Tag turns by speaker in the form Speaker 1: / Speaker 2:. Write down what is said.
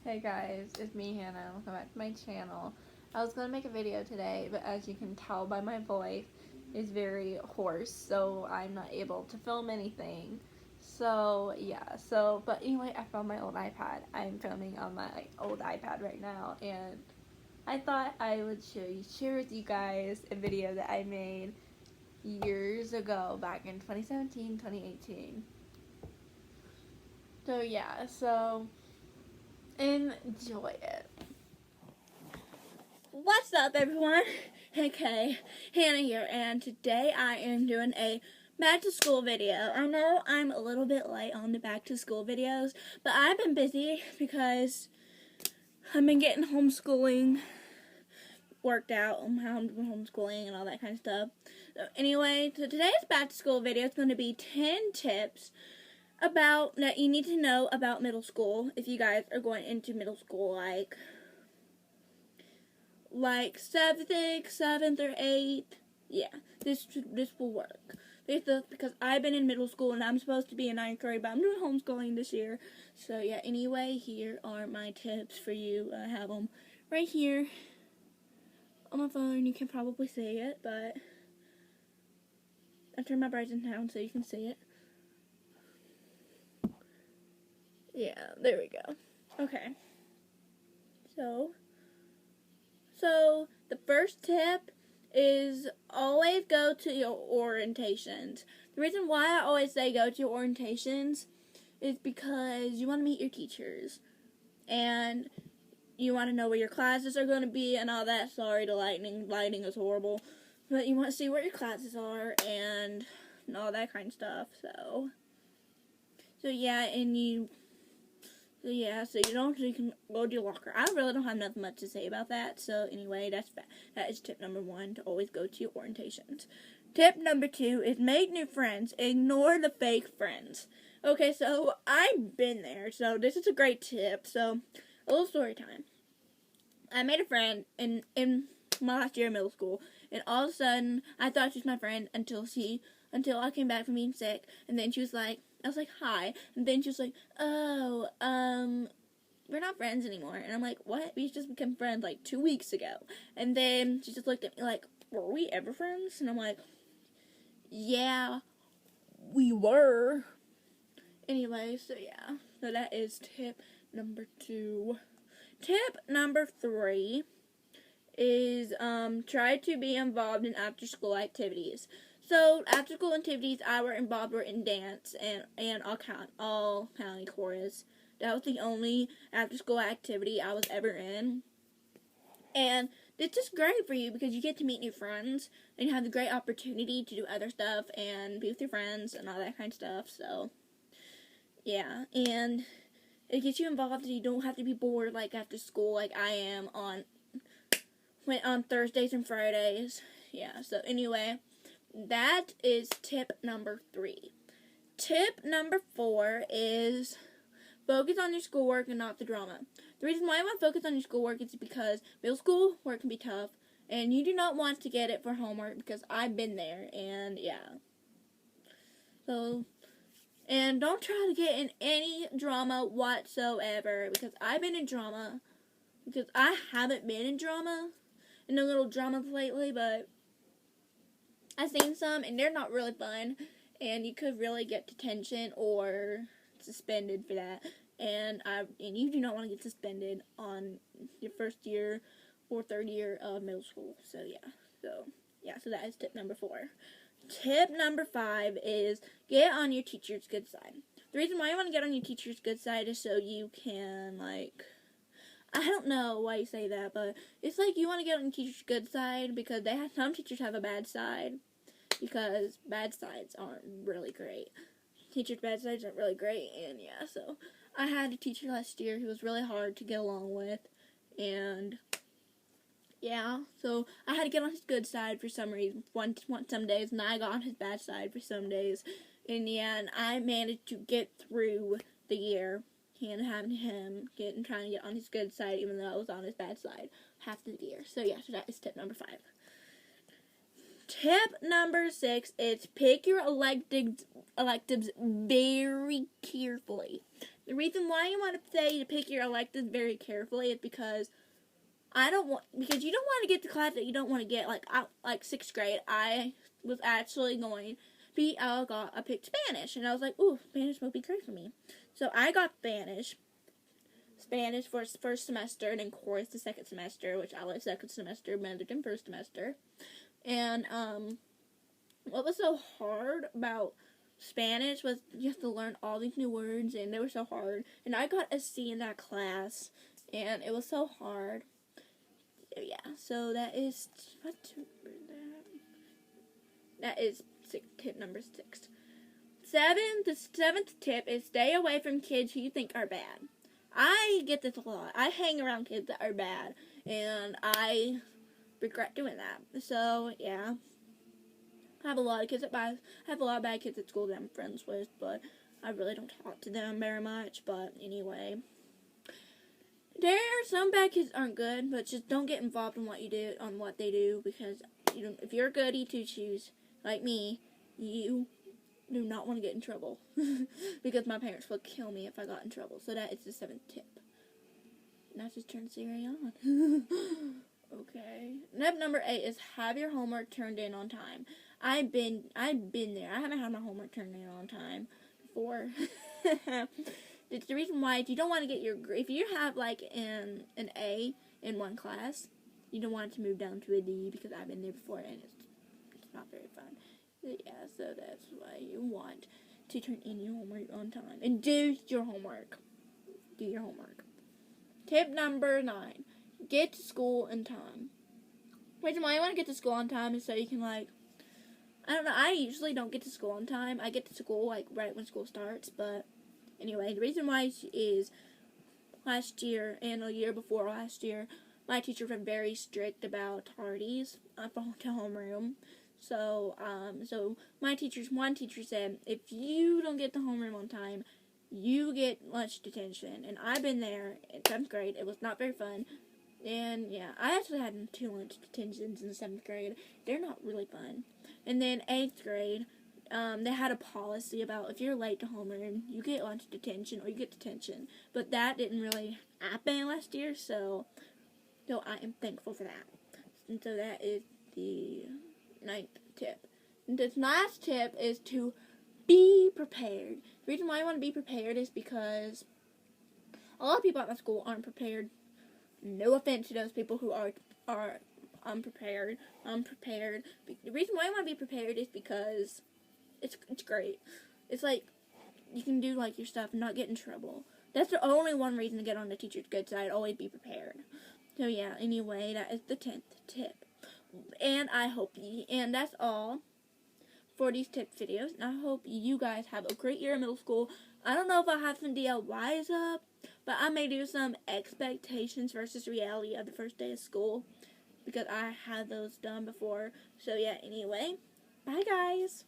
Speaker 1: Hey guys, it's me Hannah. Welcome back to my channel. I was going to make a video today, but as you can tell by my voice, it's very hoarse, so I'm not able to film anything. So yeah, but anyway, I found my old iPad. I'm filming on my old iPad right now, and I thought I would share with you guys a video that I made years ago, back in 2017, 2018. So yeah, enjoy it. What's up, everyone? Okay, Hannah here, and today I am doing a back to school video. I know I'm a little bit late on the back to school videos, but I've been busy because I've been getting homeschooling worked out on how I'm doing homeschooling and all that kind of stuff. So anyway, so today's back to school video is going to be 10 tips about that you need to know about middle school if you guys are going into middle school, like 7th or 8th. Yeah, this will work. Because I've been in middle school and I'm supposed to be in 9th grade, but I'm doing homeschooling this year. So yeah, anyway, here are my tips for you. I have them right here on my phone. You can probably see it, but I turned my brightness down so you can see it. Yeah, there we go. Okay. So the first tip is always go to your orientations. The reason why I always say go to your orientations is because you want to meet your teachers. And you want to know where your classes are going to be and all that. Sorry, the lighting is horrible. But you want to see where your classes are and all that kind of stuff. So yeah, so you can go to your locker. I really don't have nothing much to say about that. So anyway, that is tip number 1, to always go to your orientations. Tip number 2 is make new friends. Ignore the fake friends. Okay, so I've been there. So this is a great tip. So a little story time. I made a friend in my last year of middle school, and all of a sudden I thought she was my friend until I came back from being sick, and then she was like, I was like, hi. And then she was like, oh, we're not friends anymore. And I'm like, what? We just became friends like 2 weeks ago. And then she just looked at me like, were we ever friends? And I'm like, yeah, we were. Anyway, so yeah. So that is tip number 2. Tip number 3 is try to be involved in after school activities. So after school activities I were involved in dance and all county chorus. That was the only after school activity I was ever in. And it's just great for you because you get to meet new friends and you have the great opportunity to do other stuff and be with your friends and all that kind of stuff. So yeah, and it gets you involved so you don't have to be bored like after school like I am on Thursdays and Fridays. Yeah, so anyway, that is tip number 3. Tip number 4 is focus on your schoolwork and not the drama. The reason why I want to focus on your schoolwork is because middle school work can be tough, and you do not want to get it for homework because I've been there, and yeah. So, and don't try to get in any drama whatsoever because I've been in drama, because I haven't been in drama, in no little dramas lately, but I've seen some, and they're not really fun, and you could really get detention or suspended for that, and you do not want to get suspended on your first year or third year of middle school. So that is tip number 4. Tip number 5 is get on your teacher's good side. The reason why I want to get on your teacher's good side is so you can, I don't know why you say that, but it's like you want to get on the teacher's good side because some teachers have a bad side, because bad sides aren't really great. Teachers' bad sides aren't really great, and yeah, so I had a teacher last year who was really hard to get along with, and yeah, so I had to get on his good side for some reason, some days, and I got on his bad side for some days, and yeah, and I managed to get through the year and having him trying to get on his good side, even though I was on his bad side half the year. So yeah, so that is tip number 5. Tip number 6 is pick your electives very carefully. The reason why you want to say to pick your electives very carefully is because you don't want to get the class that you don't want to get. Like 6th grade, I was actually going I picked Spanish, and I was like, ooh, Spanish will be great for me. So I got Spanish for the first semester, and then chorus the second semester, which I like second semester better than first semester. And what was so hard about Spanish was you have to learn all these new words, and they were so hard. And I got a C in that class, and it was so hard. Yeah, so that is tip number 6. The 7th tip is stay away from kids who you think are bad. I get this a lot. I hang around kids that are bad, and I regret doing that. So yeah, I have a lot of bad kids at school that I'm friends with, but I really don't talk to them very much. But anyway, there are some bad kids that aren't good, but just don't get involved in what they do, because if you're a goody two shoes like me, you do not want to get in trouble because my parents would kill me if I got in trouble. So that is the 7th tip. And I just turned Siri on. Okay. Tip number 8 is have your homework turned in on time. I've been there. I haven't had my homework turned in on time before. It's the reason why if you don't want to get if you have like an A in one class, you don't want it to move down to a D, because I've been there before and it's not very fun. Yeah, so that's why you want to turn in your homework on time and do your homework. Do your homework. Tip number 9: get to school in time. The reason why I want to get to school on time is so you can I don't know. I usually don't get to school on time. I get to school right when school starts, but anyway, the reason why is last year and a year before last year, my teachers were very strict about tardies to homeroom. So one teacher said, if you don't get to homeroom on time, you get lunch detention. And I've been there in 7th grade. It was not very fun. And yeah, I actually had 2 lunch detentions in 7th grade. They're not really fun. And then 8th grade, they had a policy about if you're late to homeroom, you get lunch detention or you get detention. But that didn't really happen last year, so I am thankful for that. And so that is the 9th tip. And this last tip is to be prepared. The reason why I want to be prepared is because a lot of people at my school aren't prepared. No offense to those people who are unprepared. The reason why I want to be prepared is because it's great. It's like you can do your stuff and not get in trouble. That's the only one reason to get on the teacher's good side. Always be prepared. So yeah, anyway, that is the 10th tip. And and that's all for these tip videos. And I hope you guys have a great year in middle school. I don't know if I'll have some DIYs up, but I may do some expectations versus reality of the first day of school, because I had those done before. So yeah, anyway, bye guys.